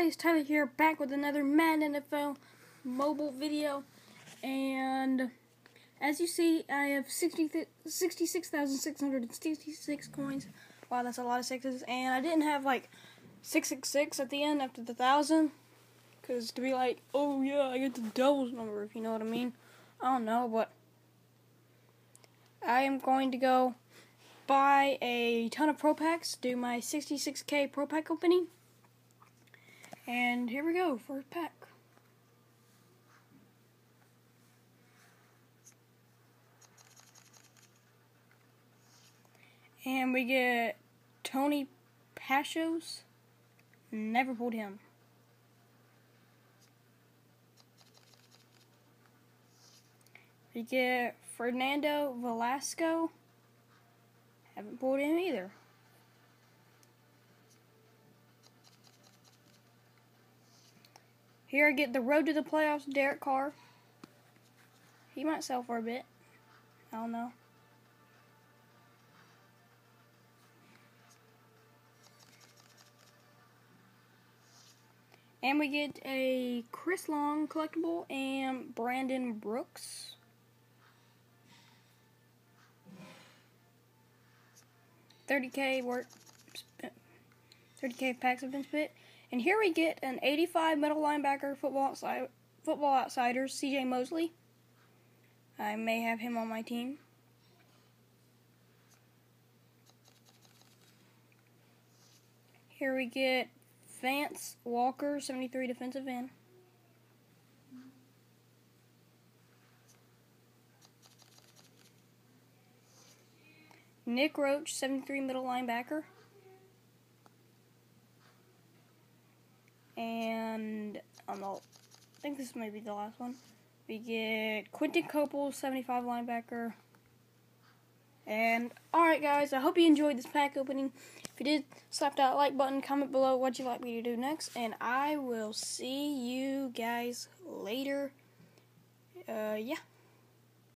guys, Tyler here, back with another Madden NFL mobile video, and as you see, I have 66,666 coins. Wow, that's a lot of sixes, and I didn't have like 666 at the end after the 1,000, because to be like, oh yeah, I get the devil's number, if you know what I mean. I don't know, but I am going to go buy a ton of Pro Packs, do my 66K Pro Pack opening. And here we go, first pack. And we get Tony Pachos. Never pulled him. We get Fernando Velasco. Haven't pulled him either. Here I get the Road to the Playoffs, Derek Carr. He might sell for a bit. I don't know. And we get a Chris Long collectible and Brandon Brooks. $30K packs have been spit. And here we get an 85 middle linebacker Football Outsiders, C.J. Mosley. I may have him on my team. Here we get Vance Walker, 73 defensive end. Nick Roach, 73 middle linebacker. And I think this may be the last one. We get Quentin Copel, 75 linebacker. And alright guys, I hope you enjoyed this pack opening. If you did, slap that like button, comment below what you'd like me to do next, and I will see you guys later. Yeah.